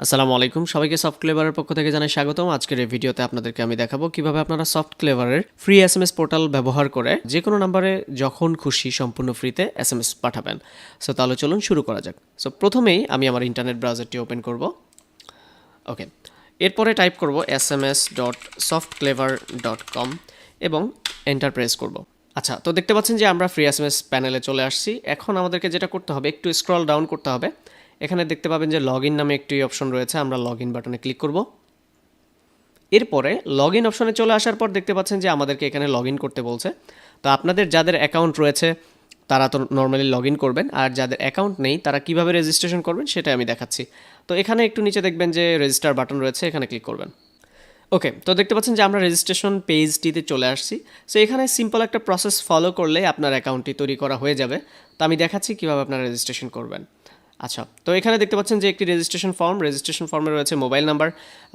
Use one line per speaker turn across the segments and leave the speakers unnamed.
আসসালামু আলাইকুম, সবাইকে সফট ক্লেভারের পক্ষ থেকে জানাই স্বাগতম। আজকের এই ভিডিওতে আপনাদেরকে আমি দেখাবো কিভাবে আপনারা সফট ক্লেভারের ফ্রি এসএমএস পোর্টাল ব্যবহার করে যে কোনো নাম্বারে যখন খুশি সম্পূর্ণ ফ্রিতে এসএমএস পাঠাবেন। সো তাহলে চলুন শুরু করা যাক। সো প্রথমেই আমি আমার ইন্টারনেট ব্রাউজারটি ওপেন করব। ওকে, এরপরে টাইপ করব sms.softclever.com এবং এন্টার প্রেস করব। আচ্ছা, তো দেখতে পাচ্ছেন যে আমরা ফ্রি এসএমএস প্যানেলে চলে আসছি। এখন আমাদেরকে যেটা করতে হবে, একটু স্ক্রল ডাউন করতে হবে। এখানে দেখতে পাবেন যে লগ ইন নামে একটি অপশন রয়েছে, আমরা লগ ইন বাটনে ক্লিক করব। এরপরে লগ ইন অপশনে চলে আসার পর দেখতে পাচ্ছেন যে আমাদেরকে এখানে লগ ইন করতে বলছে। তো আপনাদের যাদের অ্যাকাউন্ট রয়েছে তারা তো নর্মালি লগ ইন করবেন, আর যাদের অ্যাকাউন্ট নেই তারা কিভাবে রেজিস্ট্রেশন করবেন সেটা আমি দেখাচ্ছি। তো এখানে একটু নিচে দেখবেন যে রেজিস্টার বাটন রয়েছে, এখানে ক্লিক করবেন। ওকে, তো দেখতে পাচ্ছেন যে আমরা রেজিস্ট্রেশন পেজটিতে চলে আসছি। সো এখানে সিম্পল একটা প্রসেস ফলো করলে আপনার অ্যাকাউন্টটি তৈরি করা হয়ে যাবে। তো আমি দেখাচ্ছি কীভাবে আপনারা রেজিস্ট্রেশন করবেন। আচ্ছা, তো এখানে দেখতে পাচ্ছেন যে একটি রেজিস্ট্রেশন ফর্মে রয়েছে মোবাইল নাম্বার।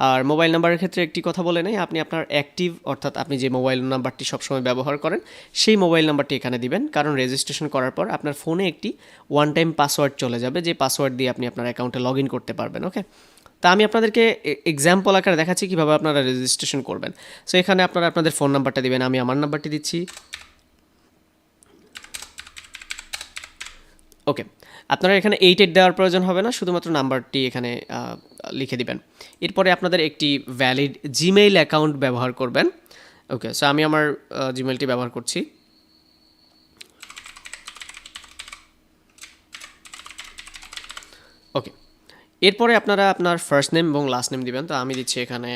আর মোবাইল নাম্বারের ক্ষেত্রে একটি কথা বলে নেই, আপনি আপনার অ্যাক্টিভ অর্থাৎ আপনি যে মোবাইল নাম্বারটি সবসময় ব্যবহার করেন সেই মোবাইল নাম্বারটি এখানে দিবেন, কারণ রেজিস্ট্রেশন করার পর আপনার ফোনে একটি ওয়ান টাইম পাসওয়ার্ড চলে যাবে, যে পাসওয়ার্ড দিয়ে আপনি আপনার অ্যাকাউন্টে লগ ইন করতে পারবেন। ওকে, তা আমি আপনাদেরকে এক্সাম্পল আকারে দেখাচ্ছি কীভাবে আপনারা রেজিস্ট্রেশন করবেন। সো এখানে আপনারা আপনাদের ফোন নাম্বারটা দিবেন, আমি আমার নাম্বারটি দিচ্ছি। ওকে, আপনারা এখানে 88 দেওয়ার প্রয়োজন হবে না, শুধুমাত্র নাম্বারটি এখানে লিখে দিবেন। এরপরে আপনাদের একটি ভ্যালিড জিমেইল অ্যাকাউন্ট ব্যবহার করবেন। ওকে, সো আমি আমার জিমেইলটি ব্যবহার করছি। ওকে, এরপরে আপনারা আপনার ফার্স্ট নেম এবং লাস্ট নেম দিবেন। তো আমি দিচ্ছি এখানে।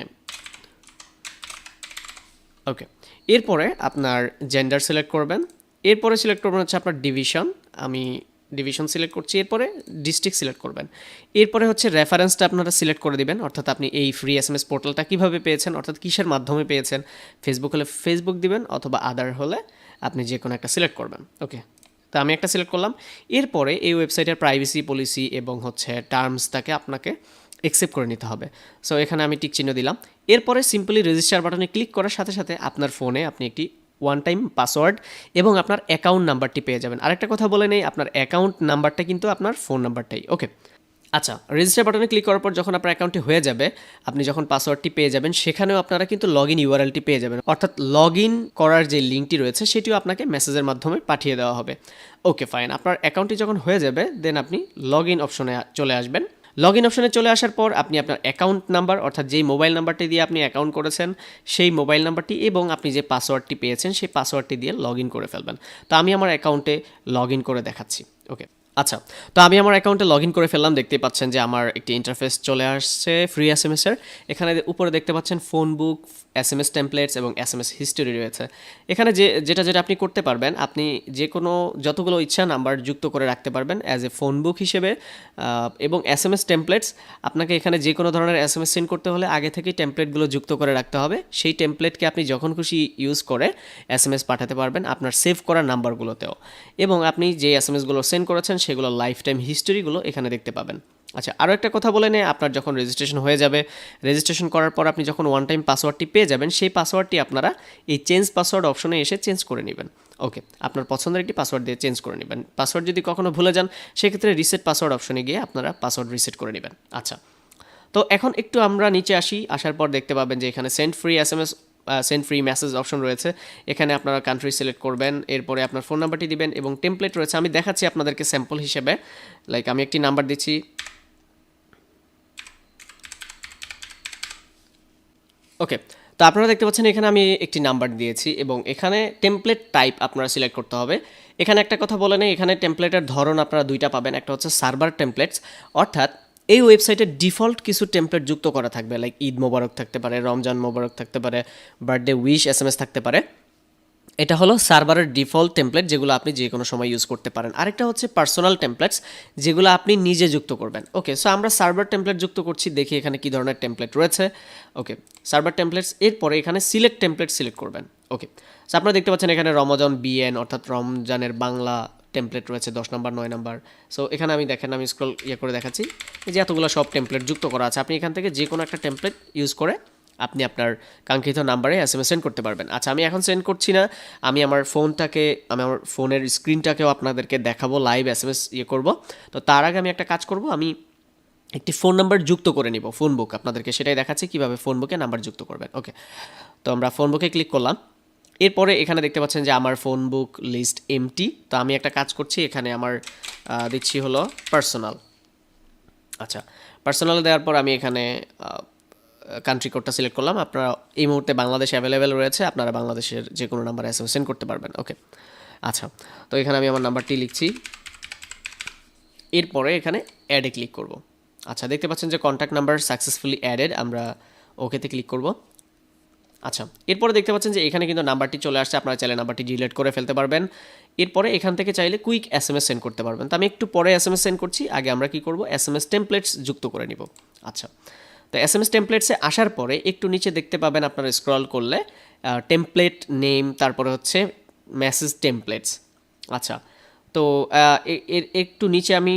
ওকে, এরপরে আপনার জেন্ডার সিলেক্ট করবেন। এরপরে সিলেক্ট করবেন হচ্ছে আপনার ডিভিশন, আমি ডিভিশন সিলেক্ট করছি। এরপরে ডিস্ট্রিক্ট সিলেক্ট করবেন। এরপরে হচ্ছে রেফারেন্সটা আপনারা সিলেক্ট করে দিবেন, অর্থাৎ আপনি এই ফ্রি এসএমএস পোর্টালটা কীভাবে পেয়েছেন, অর্থাৎ কিসের মাধ্যমে পেয়েছেন। ফেসবুক হলে ফেসবুক দিবেন, অথবা আদার হলে আপনি যে কোনো একটা সিলেক্ট করবেন। ওকে, তো আমি একটা সিলেক্ট করলাম। এরপরে এই ওয়েবসাইটের প্রাইভেসি পলিসি এবং হচ্ছে টার্মসটাকে আপনাকে অ্যাকসেপ্ট করে নিতে হবে। সো এখানে আমি টিক চিহ্ন দিলাম। এরপরে সিম্পলি রেজিস্টার বাটনে ক্লিক করার সাথে সাথে আপনার ফোনে আপনি একটি ওয়ান টাইম পাসওয়ার্ড এবং আপনার অ্যাকাউন্ট নাম্বারটি পেয়ে যাবেন। আরেকটা কথা বলে নেই, আপনার অ্যাকাউন্ট নাম্বারটা কিন্তু আপনার ফোন নাম্বারটাই। ওকে, আচ্ছা, রেজিস্টার বাটনে ক্লিক করার পর যখন আপনার অ্যাকাউন্টটি হয়ে যাবে, আপনি যখন পাসওয়ার্ডটি পেয়ে যাবেন, সেখানেও আপনারা কিন্তু লগ ইন ইউআরএলটি পেয়ে যাবেন, অর্থাৎ লগ ইন করার যে লিঙ্কটি রয়েছে সেটিও আপনাকে মেসেজের মাধ্যমে পাঠিয়ে দেওয়া হবে। ওকে ফাইন, আপনার অ্যাকাউন্টটি যখন হয়ে যাবে দেন আপনি লগ ইন অপশনে চলে আসবেন। লগ ইন অপশনে চলে আসার পর আপনি আপনার অ্যাকাউন্ট নাম্বার, অর্থাৎ যেই মোবাইল নাম্বারটি দিয়ে আপনি অ্যাকাউন্ট করেছেন সেই মোবাইল নাম্বারটি এবং আপনি যে পাসওয়ার্ডটি পেয়েছেন সেই পাসওয়ার্ডটি দিয়ে লগ ইন করে ফেলবেন। তো আমি আমার অ্যাকাউন্টে লগ ইন করে দেখাচ্ছি। ওকে, আচ্ছা, তো আমি আমার অ্যাকাউন্টে লগ ইন করে ফেললাম। দেখতেই পাচ্ছেন যে আমার একটি ইন্টারফেস চলে আসছে ফ্রি এসএমএসের। এখানে উপরে দেখতে পাচ্ছেন ফোন বুক, এসএমএস টেমপ্লেটস এবং এসএমএস হিস্টোরি রয়েছে। এখানে যেটা আপনি করতে পারবেন, আপনি যে কোনো যতগুলো ইচ্ছা নাম্বার যুক্ত করে রাখতে পারবেন অ্যাজ এ ফোন বুক হিসেবে। এবং এসএমএস টেমপ্লেটস, আপনাকে এখানে যে কোনো ধরনের এসএমএস সেন্ড করতে হলে আগে থেকেই টেমপ্লেটগুলো যুক্ত করে রাখতে হবে। সেই টেমপ্লেটকে আপনি যখন খুশি ইউজ করে এসএমএস পাঠাতে পারবেন আপনার সেভ করা নাম্বারগুলোতেও। এবং আপনি যে এসএমএসগুলো সেন্ড করেছেন সেগুলো লাইফ টাইম হিস্টোরিগুলো এখানে দেখতে পাবেন। আচ্ছা, আরও একটা কথা বলে নেই, আপনার যখন রেজিস্ট্রেশন হয়ে যাবে, রেজিস্ট্রেশন করার পর আপনি যখন ওয়ান টাইম পাসওয়ার্ডটি পেয়ে যাবেন, সেই পাসওয়ার্ডটি আপনারা এই চেঞ্জ পাসওয়ার্ড অপশনে এসে চেঞ্জ করে নেবেন। ওকে, আপনার পছন্দের একটি পাসওয়ার্ড দিয়ে চেঞ্জ করে নেবেন। পাসওয়ার্ড যদি কখনো ভুলে যান, সেক্ষেত্রে রিসেট পাসওয়ার্ড অপশনে গিয়ে আপনারা পাসওয়ার্ড রিসেট করে নেবেন। আচ্ছা, তো এখন একটু আমরা নিচে আসি। আসার পর দেখতে পাবেন যে এখানে send free SMS, send free message option রয়েছে। এখানে আপনারা কান্ট্রি সিলেক্ট করবেন, এরপরে আপনার ফোন নাম্বারটি দিবেন এবং টেমপ্লেট রয়েছে। আমি দেখাচ্ছি আপনাদেরকে স্যাম্পল হিসেবে। লাইক আমি একটি নাম্বার দিচ্ছি। ওকে, তো আপনারা দেখতে পাচ্ছেন এখানে আমি একটি নাম্বার দিয়েছি এবং এখানে টেমপ্লেট টাইপ আপনারা সিলেক্ট করতে হবে। এখানে একটা কথা বলে নেই, এখানে টেমপ্লেটের ধরন আপনারা দুইটা পাবেন। একটা হচ্ছে সার্ভার টেমপ্লেটস, অর্থাৎ এই ওয়েবসাইটে ডিফল্ট কিছু টেমপ্লেট যুক্ত করা থাকবে, লাইক ঈদ মোবারক থাকতে পারে, রমজান মোবারক থাকতে পারে, বার্থডে উইশ এসএমএস থাকতে পারে। এটা হলো সার্ভারের ডিফল্ট টেমপ্লেট, যেগুলো আপনি যে কোনো সময় ইউজ করতে পারেন। আরেকটা হচ্ছে পার্সোনাল টেমপ্লেটস, যেগুলো আপনি নিজে যুক্ত করবেন। ওকে, সো আমরা সার্ভার টেমপ্লেট যুক্ত করছি, দেখি এখানে কী ধরনের টেমপ্লেট রয়েছে। ওকে, সার্ভার টেমপ্লেটস, এরপরে এখানে সিলেক্ট টেমপ্লেট সিলেক্ট করবেন। ওকে, সো আপনারা দেখতে পাচ্ছেন এখানে রমজান বিএন অর্থাৎ রমজানের বাংলা টেমপ্লেট রয়েছে 10 নাম্বার 9 নাম্বার। সো এখানে আমি দেখেন, আমি স্ক্রল করে দেখাচ্ছি, এই যে এতগুলো সব টেমপ্লেট যুক্ত করা আছে। আপনি এখান থেকে যে কোনো একটা টেমপ্লেট ইউজ করে আপনি আপনার কাঙ্ক্ষিত নাম্বারে এসএমএস সেন্ড করতে পারবেন। আচ্ছা, আমি এখন সেন্ড করছি না, আমি আমার ফোনের স্ক্রিনটাকেও আপনাদেরকে দেখাবো, লাইভ এসএমএস করব। তো তার আগে আমি একটা কাজ করব, আমি একটি ফোন নাম্বার যুক্ত করে নিব ফোন বুক, আপনাদেরকে সেটাই দেখাচ্ছি কীভাবে ফোন বুকে নাম্বার যুক্ত করবেন। ওকে, তো আমরা ফোন বুকে ক্লিক করলাম। এরপরে এখানে দেখতে পাচ্ছেন যে আমার ফোন বুক লিস্ট এমটি। তো আমি একটা কাজ করছি, এখানে আমার দিচ্ছি হলো পার্সোনাল। আচ্ছা, পার্সোনালে দেওয়ার পর আমি এখানে কান্ট্রি কোডটা সিলেক্ট করলাম। আপনারা এই মুহূর্তে বাংলাদেশ অ্যাভেলেবেল রয়েছে, আপনারা বাংলাদেশের যে কোনো নাম্বার এসএমএস সেন্ড করতে পারবেন। ওকে, আচ্ছা, তো এখানে আমি আমার নাম্বারটি লিখছি। এরপরে এখানে অ্যাডে ক্লিক করব। আচ্ছা, দেখতে পাচ্ছেন যে কন্ট্যাক্ট নাম্বার সাকসেসফুলি অ্যাডেড, আমরা ওকেতে ক্লিক করব। আচ্ছা, এরপরে দেখতে পাচ্ছেন যে এখানে কিন্তু নাম্বারটি চলে আসছে, আপনারা চাইলে নাম্বারটি ডিলিট করে ফেলতে পারবেন। এরপরে এখান থেকে চাইলে কুইক এসএমএস সেন্ড করতে পারবেন। তো আমি একটু পরে এসএমএস সেন্ড করছি, আগে আমরা কি করব, এসএমএস টেমপ্লেটস যুক্ত করে নিব। আচ্ছা, তো এসএমএস টেমপ্লেটসে আসার পরে একটু নিচে দেখতে পাবেন, আপনারা স্ক্রল করলে টেমপ্লেট নেম, তারপরে হচ্ছে মেসেজ টেমপ্লেটস। আচ্ছা, তো এর একটু নিচে আমি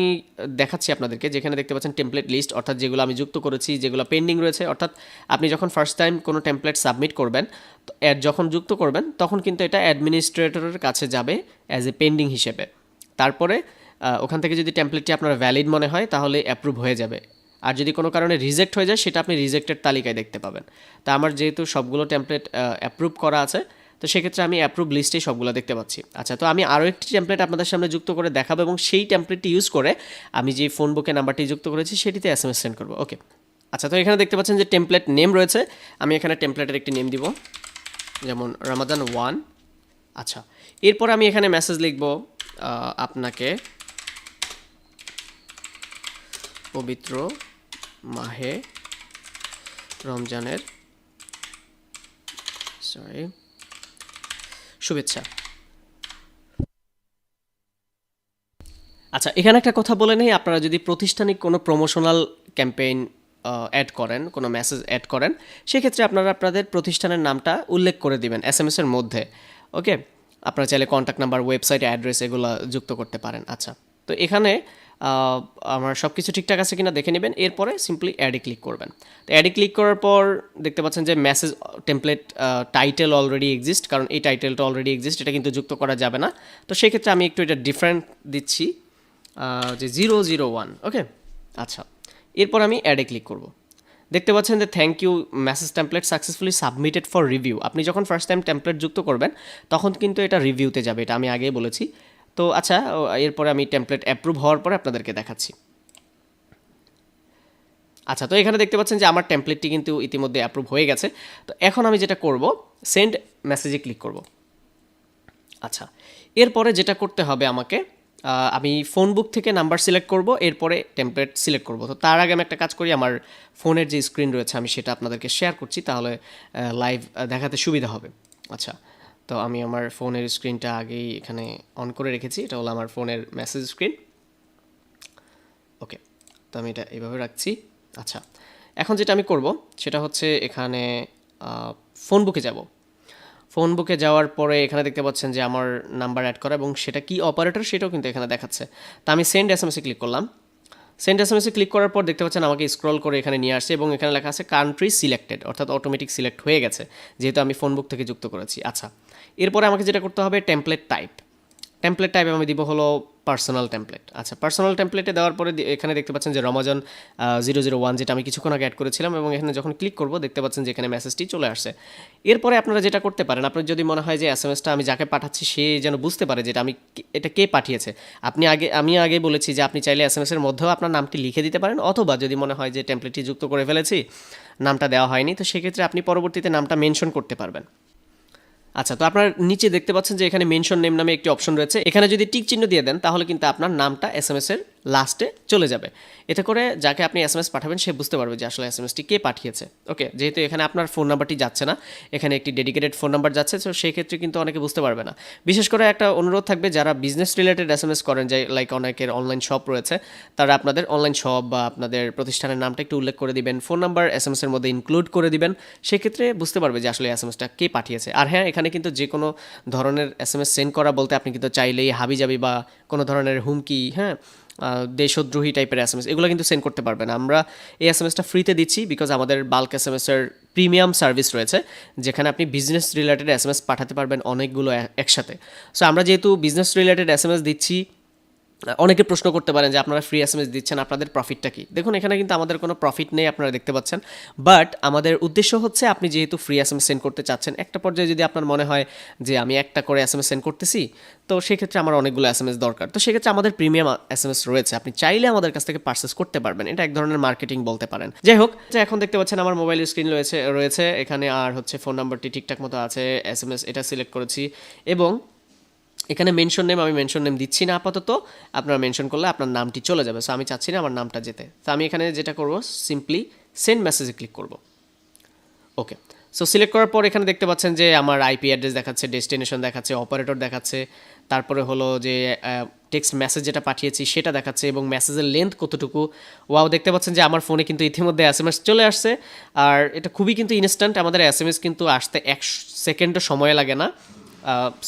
দেখাচ্ছি আপনাদেরকে, যেখানে দেখতে পাচ্ছেন টেমপ্লেট লিস্ট, অর্থাৎ যেগুলো আমি যুক্ত করেছি, যেগুলো পেন্ডিং রয়েছে। অর্থাৎ আপনি যখন ফার্স্ট টাইম কোনো টেমপ্লেট সাবমিট করবেন, তো যখন যুক্ত করবেন তখন কিন্তু এটা অ্যাডমিনিস্ট্রেটরের কাছে যাবে অ্যাজ এ পেন্ডিং হিসেবে। তারপরে ওখান থেকে যদি টেমপ্লেটটি আপনার ভ্যালিড মনে হয় তাহলে অ্যাপ্রুভ হয়ে যাবে, আর যদি কোনো কারণে রিজেক্ট হয়ে যায় সেটা আপনি রিজেক্টেড তালিকায় দেখতে পাবেন। তা আমার যেহেতু সবগুলো টেমপ্লেট অ্যাপ্রুভ করা আছে, তো সেক্ষেত্রে আমি অ্যাপ্রুভ লিস্টেই সবগুলো দেখতে পাচ্ছি। আচ্ছা, তো আমি আরও একটি টেমপ্লেট আপনাদের সামনে যুক্ত করে দেখাবো এবং সেই টেমপ্লেটটি ইউজ করে আমি যে ফোন বুকে নাম্বারটি যুক্ত করেছি সেটিতে এসএমএস সেন্ড করবো। ওকে, আচ্ছা, তো এখানে দেখতে পাচ্ছেন যে টেমপ্লেট নেম রয়েছে, আমি এখানে টেমপ্লেটের একটি নেম দিব, যেমন রমাদান 1। আচ্ছা, এরপর আমি এখানে মেসেজ লিখব, আপনাকে পবিত্র মাহে রমজানের শুভেচ্ছা। আচ্ছা, এখানে একটা কথা বলে নেই, আপনারা যদি প্রতিষ্ঠানিক কোনো প্রমোশনাল ক্যাম্পেইন অ্যাড করেন, কোনো মেসেজ অ্যাড করেন, সেক্ষেত্রে আপনারা আপনাদের প্রতিষ্ঠানের নামটা উল্লেখ করে দিবেন এসএমএস এর মধ্যে। ওকে, আপনারা চাইলে কন্ট্যাক্ট নাম্বার, ওয়েবসাইট অ্যাড্রেস এগুলো যুক্ত করতে পারেন। আচ্ছা, তো এখানে আমার সব কিছু ঠিকঠাক আছে কিনা দেখে নেবেন। এরপরে সিম্পলি অ্যাডে ক্লিক করবেন। তো অ্যাডে ক্লিক করার পর দেখতে পাচ্ছেন যে message template title already exist, কারণ এই টাইটেলটা অলরেডি এক্সিস্ট, এটা কিন্তু যুক্ত করা যাবে না। তো সেক্ষেত্রে আমি একটু এটা ডিফারেন্ট দিচ্ছি, যে 001। ওকে, আচ্ছা, এরপর আমি অ্যাডে ক্লিক করব। দেখতে পাচ্ছেন যে thank you message template successfully submitted for review. আপনি যখন ফার্স্ট টাইম টেমপ্লেট যুক্ত করবেন তখন কিন্তু এটা রিভিউতে যাবে, এটা আমি আগেই বলেছি। তো আচ্ছা, এরপরে আমি টেমপ্লেট অ্যাপ্রুভ হওয়ার পরে আপনাদেরকে দেখাচ্ছি। আচ্ছা, তো এখানে দেখতে পাচ্ছেন যে আমার টেমপ্লেটটি কিন্তু ইতিমধ্যে অ্যাপ্রুভ হয়ে গেছে। তো এখন আমি যেটা করব, সেন্ড মেসেজে ক্লিক করব। আচ্ছা, এরপরে যেটা করতে হবে আমাকে, আমি ফোন বুক থেকে নাম্বার সিলেক্ট করব, এরপরে টেমপ্লেট সিলেক্ট করব। তো তার আগে আমি একটা কাজ করি, আমার ফোনের যে স্ক্রিন রয়েছে আমি সেটা আপনাদেরকে শেয়ার করছি, তাহলে লাইভ দেখাতে সুবিধা হবে। আচ্ছা, তো আমি আমার ফোনের স্ক্রিনটা আগেই এখানে অন করে রেখেছি, এটা হলো আমার ফোনের মেসেজ স্ক্রিন। ওকে, তো আমি এটা এইভাবে রাখছি। আচ্ছা, এখন যেটা আমি করব সেটা হচ্ছে এখানে ফোন বুকে যাব। ফোন বুকে যাওয়ার পরে এখানে দেখতে পাচ্ছেন যে আমার নাম্বার অ্যাড করা এবং সেটা কি অপারেটর সেটাও কিন্তু এখানে দেখাচ্ছে। তা আমি সেন্ড এসএমএসে ক্লিক করলাম। সেন্ড এসএমএসে ক্লিক করার পর দেখতে পাচ্ছেন আমাকে স্ক্রল করে এখানে নিয়ে আসছে এবং এখানে লেখা আছে কান্ট্রি সিলেক্টেড, অর্থাৎ অটোমেটিক সিলেক্ট হয়ে গেছে যেহেতু আমি ফোন বুক থেকে যুক্ত করেছি। আচ্ছা, এরপরে আমাকে যেটা করতে হবে, টেমপ্লেট টাইপ। টেমপ্লেট টাইপে আমি দিব হলো পার্সোনাল টেমপ্লেট। আচ্ছা, পার্সোনাল টেমপ্লেটে দেওয়ার পরে এখানে দেখতে পাচ্ছেন যে রমাজান 001, যেটা আমি কিছুক্ষণ আগে অ্যাড করেছিলাম, এবং এখানে যখন ক্লিক করব দেখতে পাচ্ছেন যে এখানে মেসেজটি চলে আসছে। এরপরে আপনারা যেটা করতে পারেন, আপনার যদি মনে হয় যে এসএমএসটা আমি যাকে পাঠাচ্ছি সে যেন বুঝতে পারে যেটা এটা কে পাঠিয়েছে, আমি আগে বলেছি যে আপনি চাইলে এসএমএসের মধ্যেও আপনার নামটি লিখে দিতে পারেন, অথবা যদি মনে হয় যে টেমপ্লেটটি যুক্ত করে ফেলেছি, নামটা দেওয়া হয়নি, তো সেক্ষেত্রে আপনি পরবর্তীতে নামটা মেনশন করতে পারবেন। আচ্ছা, তো আপনার নিচে দেখতে পাচ্ছেন যে এখানে মেনশন নেম নামে একটি অপশন রয়েছে, এখানে যদি টিক চিহ্ন দিয়ে দেন তাহলে কিন্তু আপনার নামটা এসএমএস এর লাস্টে চলে যাবে। এতে করে যাকে আপনি এসএমএস পাঠাবেন সে বুঝতে পারবে যে আসলে এসএমএসটি কে পাঠিয়েছে। ওকে, যেহেতু এখানে আপনার ফোন নাম্বারটি যাচ্ছে না, এখানে একটি ডেডিকেটেড ফোন নাম্বার যাচ্ছে, তো সেই ক্ষেত্রে কিন্তু অনেকে বুঝতে পারবে না। বিশেষ করে একটা অনুরোধ থাকবে, যারা বিজনেস রিলেটেড এসএমএস করেন, যে লাইক অনেকের অনলাইন শপ রয়েছে, তারা আপনাদের অনলাইন শপ বা আপনাদের প্রতিষ্ঠানের নামটা একটু উল্লেখ করে দিবেন, ফোন নাম্বার এসএমএস এর মধ্যে ইনক্লুড করে দিবেন, সেক্ষেত্রে বুঝতে পারবে যে আসলে এসএমএসটা কে পাঠিয়েছে। আর হ্যাঁ, এখানে কিন্তু যে কোনো ধরনের এসএমএস সেন্ড করা বলতে আপনি কিন্তু চাইলেই হাবিজাবি বা কোনো ধরনের হুমকি, হ্যাঁ, দেশদ্রোহী টাইপের এসএমএস এগুলো কিন্তু সেন্ড করতে পারবেন। আমরা এই এসএমএসটা ফ্রিতে দিচ্ছি বিকজ আমাদের বাল্ক এসএমএসের প্রিমিয়াম সার্ভিস রয়েছে, যেখানে আপনি বিজনেস রিলেটেড এসএমএস পাঠাতে পারবেন অনেকগুলো একসাথে। সো আমরা যেহেতু বিজনেস রিলেটেড এসএমএস দিচ্ছি, অনেকে প্রশ্ন করতে পারেন যে আপনারা ফ্রি এসএমএস দিচ্ছেন, আপনাদের প্রফিটটা কি? দেখুন এখানে কিন্তু আমাদের কোনো প্রফিট নেই, আপনারা দেখতে পাচ্ছেন। বাট আমাদের উদ্দেশ্য হচ্ছে আপনি যেহেতু ফ্রি এসএমএস সেন্ড করতে চাচ্ছেন, একটা পর্যায়ে যদি আপনার মনে হয় যে আমি একটা করে এসএমএস সেন্ড করতেছি, তো সেক্ষেত্রে আমার অনেকগুলো এসএমএস দরকার। তো সেক্ষেত্রে আমাদের প্রিমিয়াম এসএমএস রয়েছে, আপনি চাইলে আমাদের কাছ থেকে পারচেস করতে পারবেন। এটা এক ধরনের মার্কেটিং বলতে পারেন। যাই হোক, এখন দেখতে পাচ্ছেন আমার মোবাইল স্ক্রিন রয়েছে এখানে, আর হচ্ছে ফোন নাম্বারটি ঠিকঠাক মতো আছে, এসএমএস এটা সিলেক্ট করেছি, এবং এখানে মেনশন নেম আমি মেনশন নেম দিচ্ছি না আপাতত। আপনারা মেনশন করলে আপনার নামটি চলে যাবে, সো আমি চাচ্ছি না আমার নামটা যেতে। তো আমি এখানে যেটা করব, সিম্পলি সেন্ড মেসেজে ক্লিক করব। ওকে, সো সিলেক্ট করার পর এখানে দেখতে পাচ্ছেন যে আমার আইপি অ্যাড্রেস দেখাচ্ছে, ডেস্টিনেশন দেখাচ্ছে, অপারেটর দেখাচ্ছে, তারপরে হলো যে টেক্সট মেসেজ যেটা পাঠিয়েছি সেটা দেখাচ্ছে, এবং মেসেজের লেন্থ কতটুকু। ওয়াও, দেখতে পাচ্ছেন যে আমার ফোনে কিন্তু ইতিমধ্যে এসএমএস চলে আসছে, আর এটা খুবই কিন্তু ইনস্ট্যান্ট। আমাদের এসএমএস কিন্তু আসতে 1 সেকেন্ডও সময় লাগে না।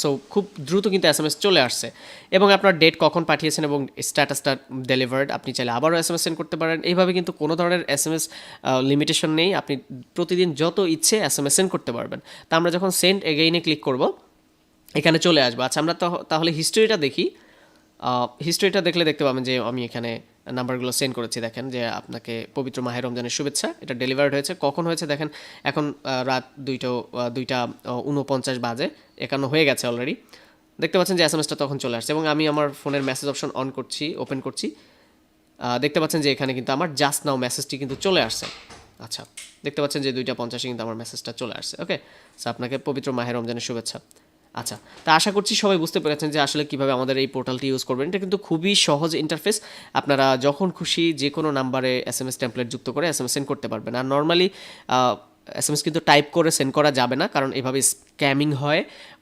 সো খুব দ্রুত কিন্তু এসএমএস চলে আসছে, এবং আপনার ডেট কখন পাঠিয়েছেন এবং স্ট্যাটাসটা ডেলিভার্ড, আপনি চাইলে আবারও এসএমএস সেন্ড করতে পারেন। এইভাবে কিন্তু কোনো ধরনের এসএমএস লিমিটেশন নেই, আপনি প্রতিদিন যত ইচ্ছে এসএমএস সেন্ড করতে পারবেন। তা আমরা যখন সেন্ড এগেইনে ক্লিক করব, এখানে চলে আসবো। আচ্ছা, আমরা তাহলে হিস্ট্রিটা দেখি। হিস্ট্রিটা দেখলে দেখতে পাবেন যে আমি এখানে নাম্বারগুলো সেন্ড করেছি। দেখেন যে আপনাকে পবিত্র মাহে রমজানের শুভেচ্ছা, এটা ডেলিভার্ড হয়েছে। কখন হয়েছে দেখেন, এখন রাত 2:49 বাজে, 51 হয়ে গেছে অলরেডি। দেখতে পাচ্ছেন যে এসএমএসটা তখন চলে আসছে, এবং আমি আমার ফোনের মেসেজ অপশন ওপেন করছি। দেখতে পাচ্ছেন যে এখানে কিন্তু আমার জাস্ট নাও মেসেজটি কিন্তু চলে আসছে। আচ্ছা, দেখতে পাচ্ছেন যে 2:50 কিন্তু আমার মেসেজটা চলে আসছে। ওকে, সো আপনাকে পবিত্র মাহে রমজানের শুভেচ্ছা। আচ্ছা, তা আশা করছি সবাই বুঝতে পেরেছেন যে আসলে কীভাবে আমাদের এই পোর্টালটি ইউজ করবেন। এটা কিন্তু খুবই সহজ ইন্টারফেস, আপনারা যখন খুশি যে কোনো নাম্বারে এসএমএস টেমপ্লেট যুক্ত করে এসএমএস সেন্ড করতে পারবেন। আর নর্মালি এসএমএস কিন্তু টাইপ করে সেন্ড করা যাবে না, কারণ এভাবে স্ক্যামিং হয়,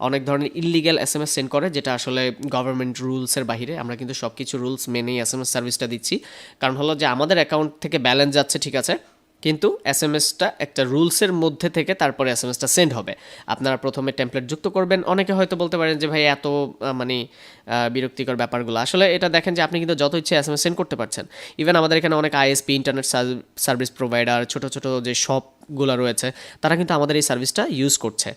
অনেক ধরনের ইললিগ্যাল এসএমএস সেন্ড করে, যেটা আসলে গভর্নমেন্ট রুলসের বাইরে। আমরা কিন্তু সব কিছু রুলস মেনেই এসএমএস সার্ভিসটা দিচ্ছি, কারণ হলো যে আমাদের অ্যাকাউন্ট থেকে ব্যালেন্স যাচ্ছে ঠিক আছে, কিন্তু এসএমএসটা একটা রুলসের মধ্যে থেকে তারপরে এসএমএসটা সেন্ড হবে। আপনারা প্রথমে টেমপ্লেট যুক্ত করবেন। অনেকে হয়তো বলতে পারেন যে ভাই এত মানে বিরক্তিকর ব্যাপারগুলো, আসলে এটা দেখেন যে আপনি কিন্তু যত ইচ্ছে এসএমএস সেন্ড করতে পারছেন। ইভেন আমাদের এখানে অনেক আইএসপি, ইন্টারনেট সার্ভিস প্রোভাইডার, ছোটো ছোটো যে শপগুলো রয়েছে, তারা কিন্তু আমাদের এই সার্ভিসটা ইউজ করছে।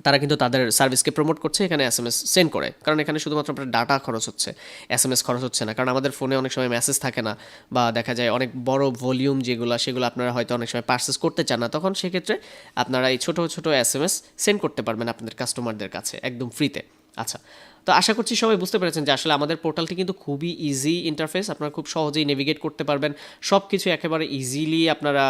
তারা কিন্তু তাদের সার্ভিসকে প্রমোট করছে এখানে এসএমএস সেন্ড করে, কারণ এখানে শুধুমাত্র আপনার ডাটা খরচ হচ্ছে, এসএমএস খরচ হচ্ছে না। কারণ আমাদের ফোনে অনেক সময় মেসেজ থাকে না, বা দেখা যায় অনেক বড় ভলিউম সেগুলো আপনারা হয়তো অনেক সময় পারচেস করতে চান না, তখন সেক্ষেত্রে আপনারা এই ছোটো ছোটো এসএমএস সেন্ড করতে পারবেন আপনাদের কাস্টমারদের কাছে একদম ফ্রিতে। আচ্ছা, তো আশা করছি সবাই বুঝতে পেরেছেন যে আসলে আমাদের পোর্টালটি কিন্তু খুবই ইজি ইন্টারফেস, আপনারা খুব সহজেই নেভিগেট করতে পারবেন, সব কিছু একেবারে ইজিলি আপনারা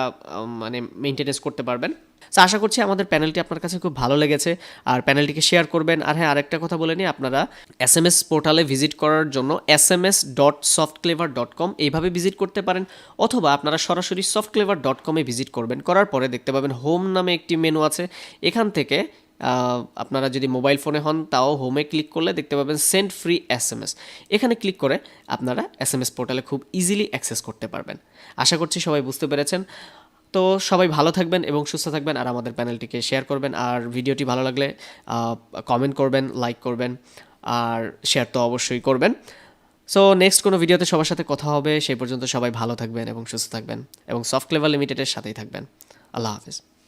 মানে মেনটেনেন্স করতে পারবেন। সো আশা করছি আমাদের প্যানেলটি আপনার কাছে খুব ভালো লেগেছে, আর প্যানেলটিকে শেয়ার করবেন। আর হ্যাঁ, আরেকটা কথা বলে নিই, আপনারা এসএমএস পোর্টালে ভিজিট করার জন্য sms.softclever.com এইভাবে ভিজিট করতে পারেন, অথবা আপনারা সরাসরি softclever.com-এ ভিজিট করবেন। করার পরে দেখতে পাবেন হোম নামে একটি মেনু আছে, এখান থেকে আপনারা যদি মোবাইল ফোনে হন তাও হোমে ক্লিক করলে দেখতে পাবেন সেন্ড ফ্রি এসএমএস, এখানে ক্লিক করে আপনারা এসএমএস পোর্টালে খুব ইজিলি অ্যাক্সেস করতে পারবেন। আশা করছি সবাই বুঝতে পেরেছেন। তো সবাই ভালো থাকবেন এবং সুস্থ থাকবেন, আর আমাদের প্যানেলটিকে শেয়ার করবেন, আর ভিডিওটি ভালো লাগলে কমেন্ট করবেন, লাইক করবেন, আর শেয়ার তো অবশ্যই করবেন। সো নেক্সট কোনো ভিডিওতে সবার সাথে কথা হবে, সেই পর্যন্ত সবাই ভালো থাকবেন এবং সুস্থ থাকবেন, এবং সফট ক্লেভার লিমিটেডের সাথেই থাকবেন। আল্লাহ হাফিজ।